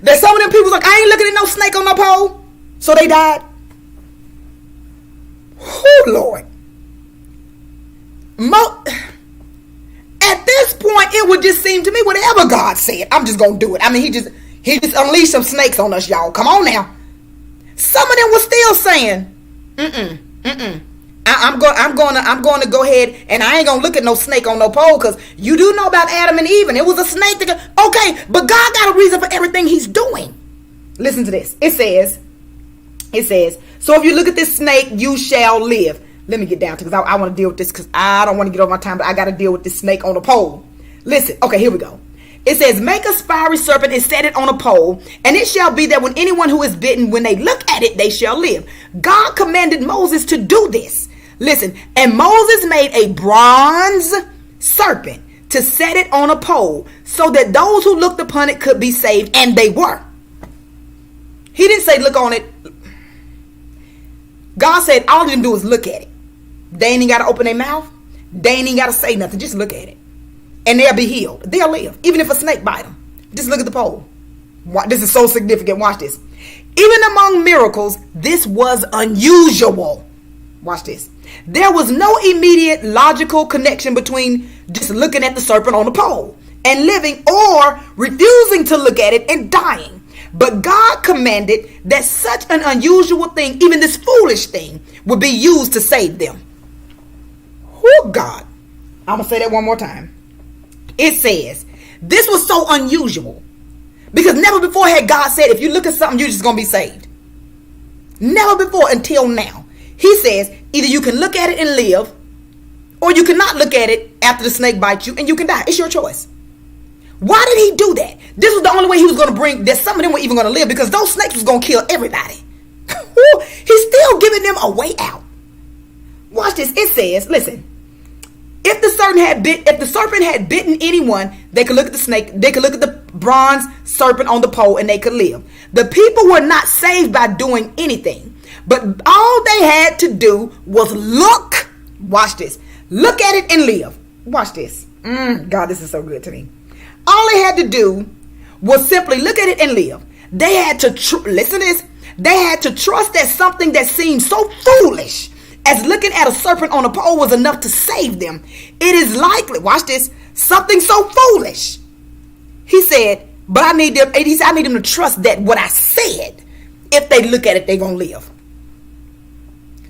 that some of them people like, I ain't looking at no snake on no pole? So they died. Oh, Lord. At this point, it would just seem to me, whatever God said, I'm just going to do it. I mean, he just unleashed some snakes on us, y'all. Come on now. Some of them were still saying, I'm going to go ahead, and I ain't going to look at no snake on no pole, because you do know about Adam and Eve, and it was a snake. Okay, but God got a reason for everything he's doing. Listen to this. It says, so if you look at this snake, you shall live. Let me get down to, because I want to deal with this, because I don't want to get over my time, but I got to deal with this snake on the pole. Listen, okay, here we go. It says, make a fiery serpent and set it on a pole, and it shall be that when anyone who is bitten, when they look at it, they shall live. God commanded Moses to do this. Listen, and Moses made a bronze serpent to set it on a pole, so that those who looked upon it could be saved, and they were. He didn't say look on it. God said all of them do is look at it. They ain't got to open their mouth. They ain't got to say nothing. Just look at it. And they'll be healed. They'll live. Even if a snake bite them. Just look at the pole. This is so significant. Watch this. Even among miracles, this was unusual. Watch this. There was no immediate logical connection between just looking at the serpent on the pole and living, or refusing to look at it and dying. But God commanded that such an unusual thing, even this foolish thing, would be used to save them. Oh, God. I'm going to say that one more time. It says, this was so unusual Because never before had God said, if you look at something, you're just going to be saved. Never before until now. He says, either you can look at it and live, or you cannot look at it after the snake bites you and you can die. It's your choice. Why did he do that? This was the only way he was going to bring, that some of them were even going to live, because those snakes was going to kill everybody. He's still giving them a way out. Watch this. It says, listen, if the serpent had bitten anyone, they could look at the snake, they could look at the bronze serpent on the pole, and they could live. The people were not saved by doing anything, but all they had to do was look. Watch this. Look at it and live. Watch this. God, this is so good to me. All they had to do was simply look at it and live. They had to, listen to this. They had to trust that something that seemed so foolish as looking at a serpent on a pole was enough to save them. It is likely, watch this, something so foolish. He said, but I need them to trust that what I said, if they look at it, they're going to live.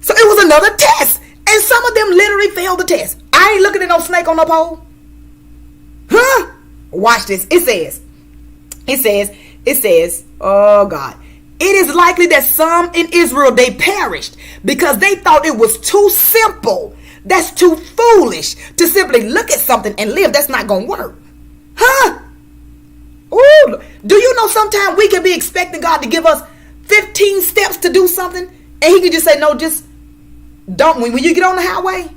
So it was another test. And some of them literally failed the test. I ain't looking at no snake on no pole. Huh? Watch this. It says, oh God. It is likely that some in Israel, they perished because they thought it was too simple. That's too foolish to simply look at something and live. That's not going to work. Huh? Ooh. Do you know sometimes we can be expecting God to give us 15 steps to do something, and he can just say, no, just don't. When you get on the highway,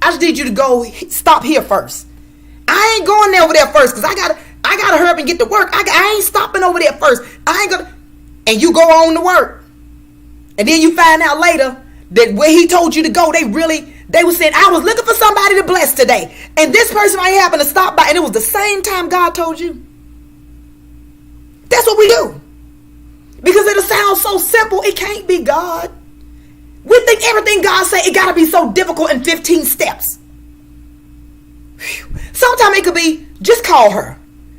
I just need you to go stop here first. I ain't going there over there first because I gotta hurry up and get to work. I ain't stopping over there first. I ain't gonna. And you go on to work, and then you find out later that where he told you to go, they were saying, I was looking for somebody to bless today, and this person might happen to stop by, and it was the same time God told you. That's what we do, because it'll sound so simple. It can't be God. We think everything God say, it gotta be so difficult in 15 steps. Sometimes it could be, just call her,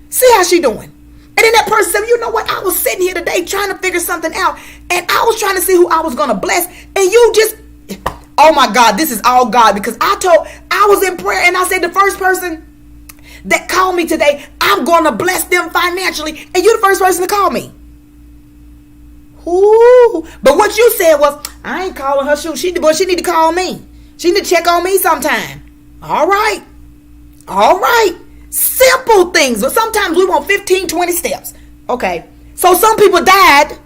see how she doing. And then that person said, you know what? I was sitting here today trying to figure something out, and I was trying to see who I was going to bless. And you just, oh my God, this is all God, because I was in prayer, and I said, the first person that called me today, I'm going to bless them financially. And you're the first person to call me. Ooh. But what you said was, I ain't calling her. She need to call me. She need to check on me sometime. All right. Simple things, but sometimes we want 15, 20 steps. Okay, so some people died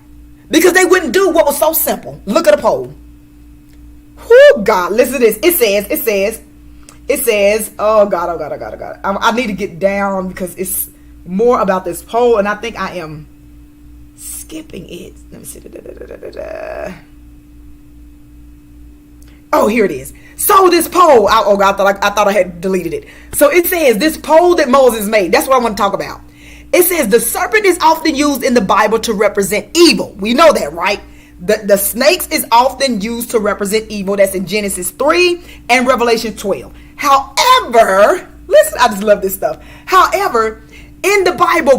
because they wouldn't do what was so simple. Look at a pole. Oh God, listen to this. It says, oh God. I need to get down because it's more about this pole, and I think I am skipping it. Let me see. Oh, here it is. So this pole, oh God, I thought I had deleted it. So it says this pole that Moses made. That's what I want to talk about. It says the serpent is often used in the Bible to represent evil. We know that, right? The snakes is often used to represent evil. That's in Genesis 3 and Revelation 12. However, listen, I just love this stuff. However, in the Bible,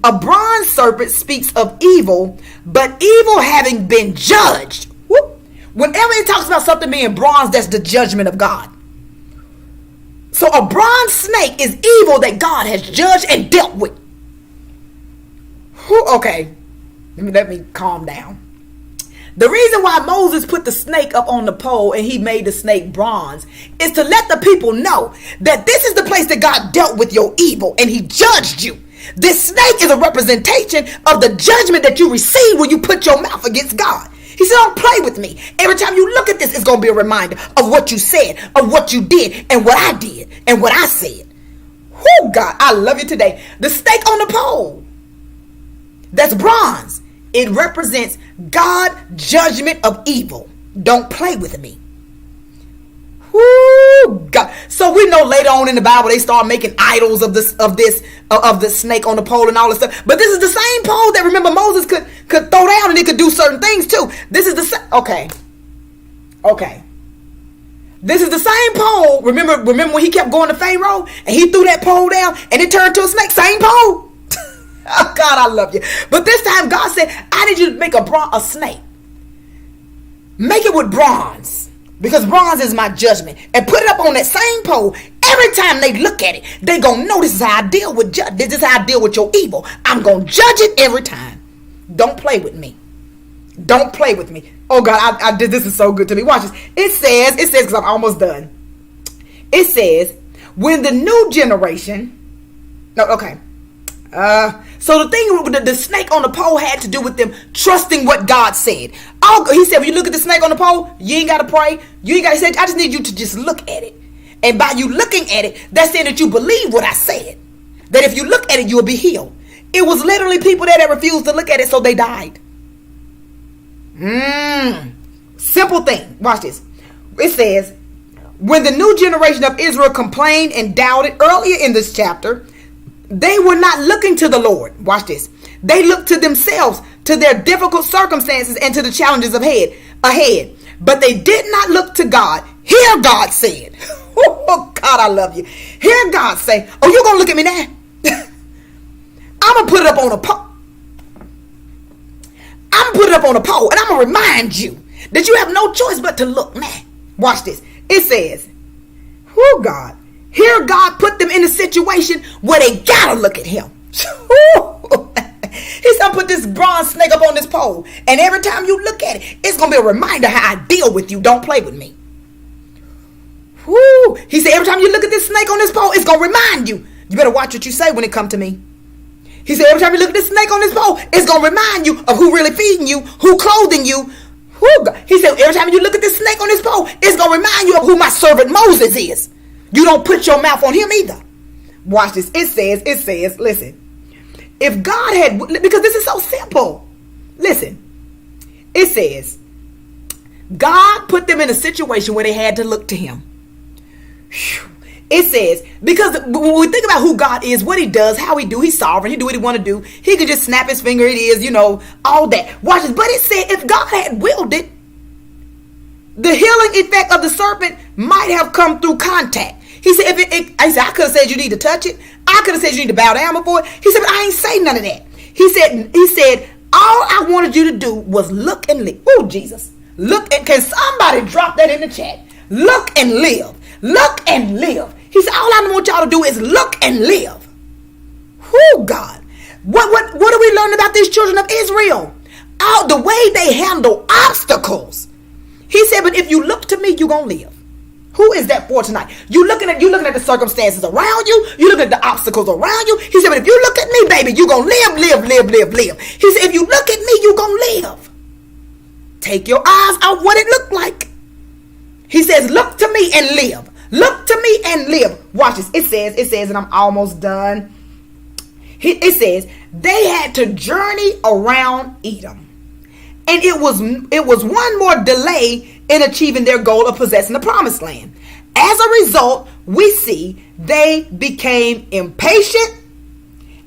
a bronze serpent speaks of evil, but evil having been judged. Whoop. Whenever it talks about something being bronze, that's the judgment of God. So a bronze snake is evil that God has judged and dealt with. Okay, let me calm down. The reason why Moses put the snake up on the pole and he made the snake bronze is to let the people know that this is the place that God dealt with your evil and he judged you. This snake is a representation of the judgment that you receive when you put your mouth against God. He said, don't play with me. Every time you look at this, it's going to be a reminder of what you said, of what you did, and what I did, and what I said. Oh, God, I love you today. The snake on the pole, that's bronze. It represents God's judgment of evil. Don't play with me. Woo, God. So we know later on in the Bible they start making idols of the snake on the pole and all this stuff. But this is the same pole that, remember, Moses could throw down and it could do certain things too. This is the same. Okay. This is the same pole. Remember when he kept going to Pharaoh and he threw that pole down and it turned to a snake? Same pole. Oh God, I love you. But this time God said, I need you to make a snake. Make it with bronze. Because bronze is my judgment. And put it up on that same pole. Every time they look at it, they gonna know this is how I deal with this is how I deal with your evil. I'm gonna judge it every time. Don't play with me. Don't play with me. Oh God, I did this is so good to me. Watch this. It says, because I'm almost done. It says, when the new generation. No, okay. So the thing with the snake on the pole had to do with them trusting what God said. He said, when you look at the snake on the pole, you ain't got to pray. You ain't got to say, I just need you to just look at it. And by you looking at it, that's saying that you believe what I said. That if you look at it, you'll be healed. It was literally people that refused to look at it, so they died. Simple thing. Watch this. It says, when the new generation of Israel complained and doubted earlier in this chapter, they were not looking to the Lord. Watch this. They looked to themselves, to their difficult circumstances, and to the challenges ahead. But they did not look to God. Hear God said. Oh, God, I love you. Hear God say, oh, you're going to look at me now? I'm going to put it up on a pole. I'm going to put it up on a pole, and I'm going to remind you that you have no choice but to look now. Watch this. It says, oh, God. Here God put them in a situation where they got to look at him. He's going to put this bronze snake up on this pole, and every time you look at it, it's going to be a reminder how I deal with you. Don't play with me. Woo. He said, every time you look at this snake on this pole, it's going to remind you. You better watch what you say when it comes to me. He said, every time you look at this snake on this pole, it's going to remind you of who really feeding you, who clothing you. Woo. He said, every time you look at this snake on this pole, it's going to remind you of who my servant Moses is. You don't put your mouth on him either. Watch this. It says, listen. If God had, because this is so simple. Listen. It says, God put them in a situation where they had to look to him. It says, because when we think about who God is, what he does, how he do, he's sovereign, he do what he want to do. He can just snap his finger, it is, all that. Watch this. But it said, if God had willed it, the healing effect of the serpent might have come through contact. He said, I could have said you need to touch it. I could have said you need to bow down before it. He said, but I ain't say none of that. He said, all I wanted you to do was look and live. Oh, Jesus. Look, and can somebody drop that in the chat? Look and live. Look and live. He said, all I want y'all to do is look and live. Oh, God. What do we learn about these children of Israel? The way they handle obstacles. He said, but if you look to me, you're going to live. Who is that for tonight? You looking at the circumstances around you. You looking at the obstacles around you. He said, but if you look at me, baby, you're going to live. He said, if you look at me, you're going to live. Take your eyes off what it looked like. He says, look to me and live. Look to me and live. Watch this. It says, and I'm almost done. It says, they had to journey around Edom. And it was one more delay in achieving their goal of possessing the promised land. As a result, we see they became impatient,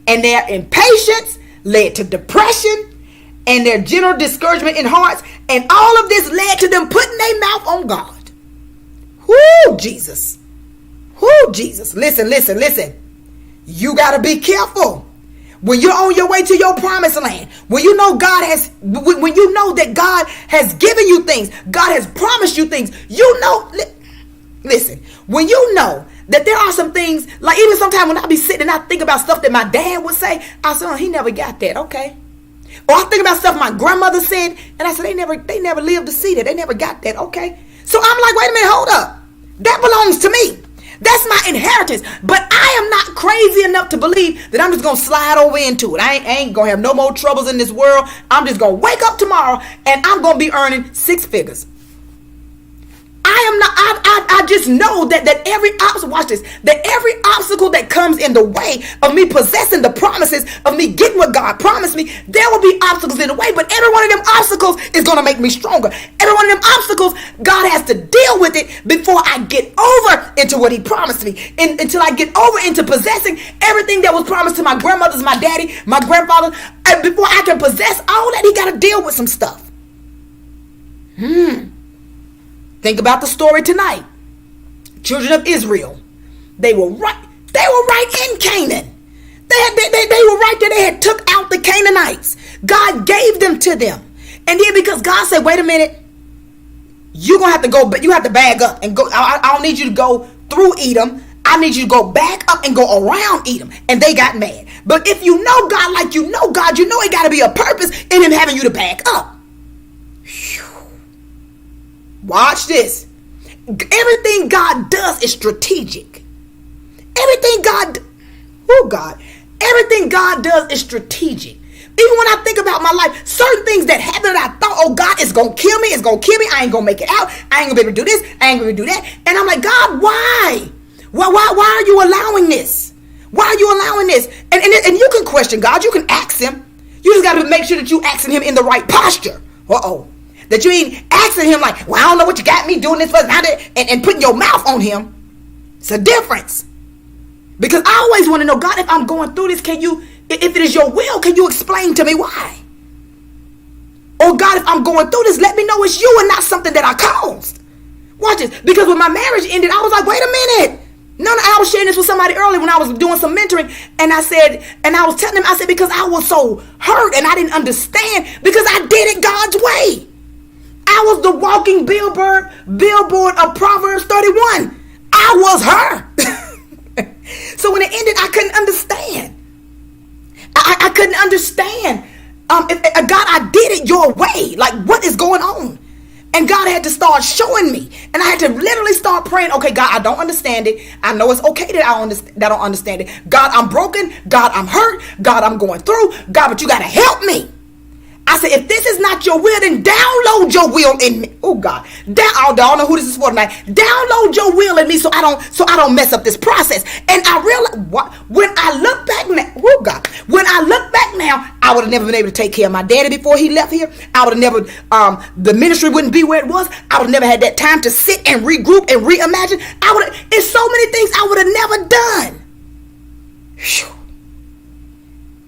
and their impatience led to depression and their general discouragement in hearts. And all of this led to them putting their mouth on God. Whoo, Jesus. Whoo, Jesus. Listen. You got to be careful. When you're on your way to your promised land, when you know that God has given you things, God has promised you things, listen, when you know that there are some things, like even sometimes when I be sitting and I think about stuff that my dad would say, I said, oh, he never got that, okay. Or I think about stuff my grandmother said, and I said, they never lived to see that, they never got that, okay. So I'm like, wait a minute, hold up, that belongs to me. That's my inheritance. But I am not crazy enough to believe that I'm just going to slide over into it. I ain't going to have no more troubles in this world. I'm just going to wake up tomorrow and I'm going to be earning 6 figures. I just know that every obstacle, watch this, that every obstacle that comes in the way of me possessing the promises of me getting what God promised me, there will be obstacles in the way, but every one of them obstacles is going to make me stronger. Every one of them obstacles, God has to deal with it before I get over into what he promised me, until I get over into possessing everything that was promised to my grandmothers, my daddy, my grandfather, and before I can possess all that, he got to deal with some stuff. Think about the story tonight. Children of Israel. They were right in Canaan. They were right there. They had took out the Canaanites. God gave them to them. And then because God said, wait a minute, you're going to have to go, but you have to bag up and go. I don't need you to go through Edom. I need you to go back up and go around Edom. And they got mad. But if you know God like you know God, you know it got to be a purpose in him having you to back up. Whew. Watch this. Everything God does is strategic. Everything God does is strategic. Even when I think about my life, certain things that happen that I thought, oh God, it's going to kill me. I ain't going to make it out. I ain't going to be able to do this. I ain't going to do that. And I'm like, God, why? Why are you allowing this? Why are you allowing this? And you can question God. You can ask him. You just got to make sure that you asking him in the right posture. That you ain't asking him like, well, I don't know what you got me doing this for, and putting your mouth on him. It's a difference. Because I always want to know, God, if I'm going through this, if it is your will, can you explain to me why? Or God, if I'm going through this, let me know it's you and not something that I caused. Watch this. Because when my marriage ended, I was like, wait a minute. No, I was sharing this with somebody earlier when I was doing some mentoring. And I was telling them, I said, because I was so hurt and I didn't understand because I did it God's way. I was the walking billboard of Proverbs 31. I was her. So when it ended, I couldn't understand. I couldn't understand. God, I did it your way. Like, what is going on? And God had to start showing me. And I had to literally start praying. Okay, God, I don't understand it. I know it's okay that I don't understand it. God, I'm broken. God, I'm hurt. God, I'm going through. God, but you got to help me. I said, if this is not your will, then download your will in me. Oh God, I don't know who this is for tonight. Download your will in me so I don't mess up this process. And I realized when I look back now, oh God, when I look back now, I would have never been able to take care of my daddy before he left here. I would have never, the ministry wouldn't be where it was. I would have never had that time to sit and regroup and reimagine. It's so many things I would have never done. Whew.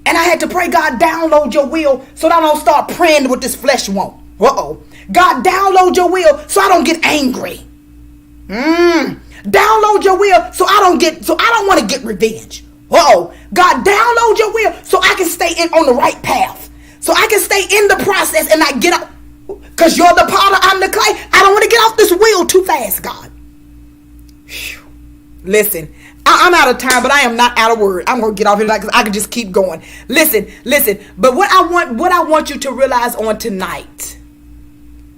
And I had to pray, God, download your will so that I don't start praying what this flesh wants. God, download your will so I don't get angry. Download your will so I don't want to get revenge. God, download your will so I can stay on the right path. So I can stay in the process and not get up. Because you're the potter, I'm the clay. I don't want to get off this wheel too fast, God. Whew. Listen. I'm out of time, but I am not out of word. I'm going to get off here because I can just keep going. Listen. But what I want you to realize on tonight,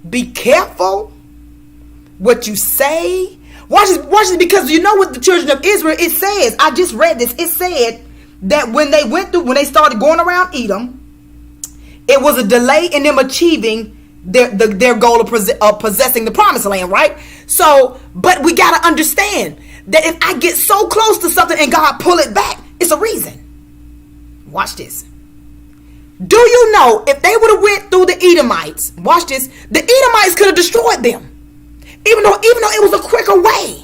be careful what you say. Watch this, because you know what the children of Israel, it says, I just read this. It said that when they started going around Edom, it was a delay in them achieving their goal of possessing the promised land, right? So, but we got to understand that if I get so close to something and God pull it back, it's a reason. Watch this. Do you know if they would have went through the Edomites, watch this, the Edomites could have destroyed them. Even though it was a quicker way.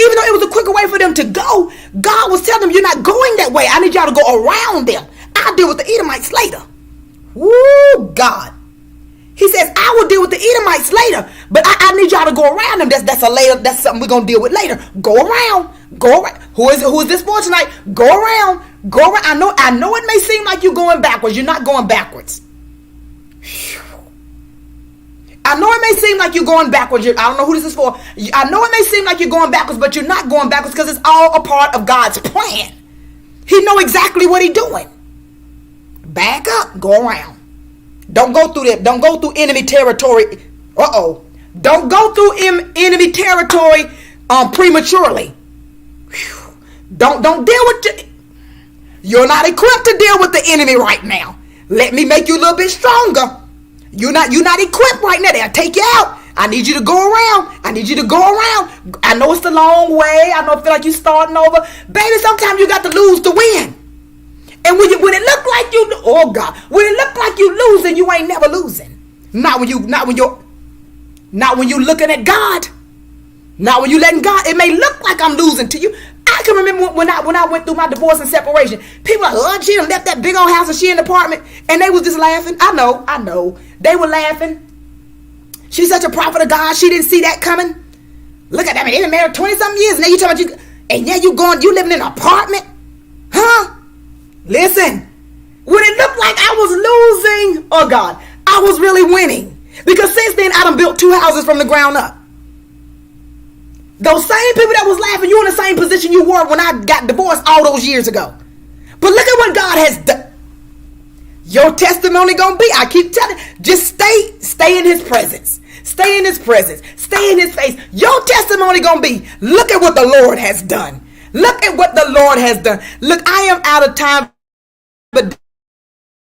Even though it was a quicker way for them to go, God was telling them, you're not going that way. I need y'all to go around them. I'll deal with the Edomites later. Woo, God. He says, I will deal with the Edomites later, but I need y'all to go around them. That's something we're going to deal with later. Go around. Who is this for tonight? Go around. I know it may seem like you're going backwards. You're not going backwards. I know it may seem like you're going backwards. I don't know who this is for. I know it may seem like you're going backwards, but you're not going backwards because it's all a part of God's plan. He know exactly what he's doing. Back up. Go around. Don't go through that. Don't go through enemy territory. Don't go through enemy territory prematurely. Whew. Don't deal with you're not equipped to deal with the enemy right now. Let me make you a little bit stronger. You're not equipped right now. They'll take you out. I need you to go around. I know it's a long way. I know it feel like you're starting over. Baby, sometimes you got to lose to win. And when it look like when it look like you losing, you ain't never losing. Not when you looking at God. Not when you letting God. It may look like I'm losing to you. I can remember when I went through my divorce and separation. People are like, she done left that big old house and she in the apartment, and they was just laughing. I know. They were laughing. She's such a prophet of God. She didn't see that coming. Look at that man. They been married 20-something years, and now you talking about you living in an apartment, huh? Listen, when it looked like I was losing, oh God, I was really winning. Because since then, I done built 2 houses from the ground up. Those same people that was laughing, you in the same position you were when I got divorced all those years ago. But look at what God has done. Your testimony gonna be, I keep telling, just stay in his presence. Stay in his presence. Stay in his face. Your testimony gonna be, look at what the Lord has done. Look at what the Lord has done. Look, I am out of time, but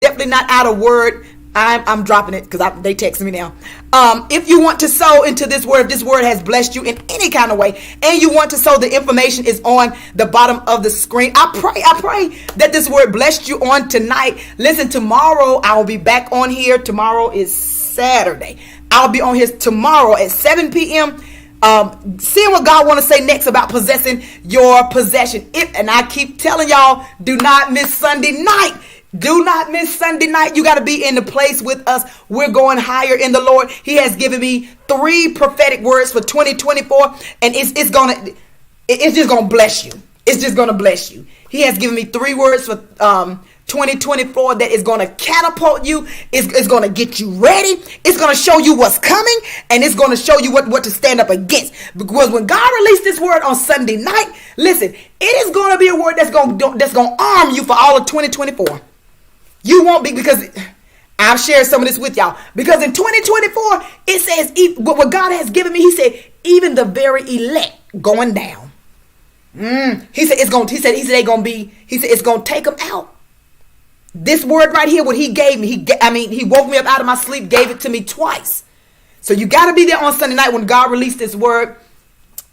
definitely not out of word. I'm dropping it because they text me now. If you want to sow into this word, if this word has blessed you in any kind of way, and you want to sow, the information is on the bottom of the screen. I pray that this word blessed you on tonight. Listen, tomorrow I will be back on here. Tomorrow is Saturday. I'll be on here tomorrow at 7 p.m. Seeing what God want to say next about possessing your possession. And I keep telling y'all, do not miss Sunday night. Do not miss Sunday night. You got to be in the place with us. We're going higher in the Lord. He has given me 3 prophetic words for 2024, and it's just gonna bless you. It's just gonna bless you. He has given me 3 words for 2024 that is gonna catapult you. It's gonna get you ready. It's gonna show you what's coming, and it's gonna show you what to stand up against. Because when God released this word on Sunday night, listen, it is gonna be a word that's gonna arm you for all of 2024. You won't be, because I've shared some of this with y'all. Because in 2024, it says, what God has given me, he said, even the very elect going down. He said it's gonna take them out. This word right here, what he gave me, he woke me up out of my sleep, gave it to me twice. So you got to be there on Sunday night when God released this word.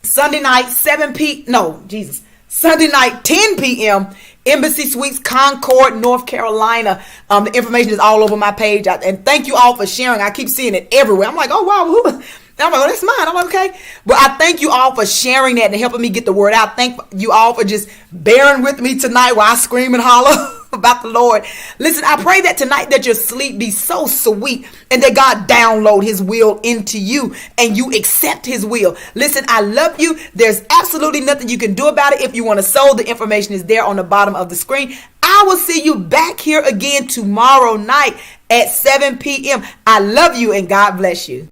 Sunday night, Sunday night, 10 p.m., Embassy Suites, Concord, North Carolina. The information is all over my page. And thank you all for sharing. I keep seeing it everywhere. I'm like, oh, wow. I'm like, oh, that's mine. I'm like, okay. But I thank you all for sharing that and helping me get the word out. Thank you all for just bearing with me tonight while I scream and holler about the Lord. Listen, I pray that tonight that your sleep be so sweet and that God download his will into you and you accept his will. Listen, I love you. There's absolutely nothing you can do about it. If you want to sow, the information is there on the bottom of the screen. I will see you back here again tomorrow night at 7 p.m. I love you and God bless you.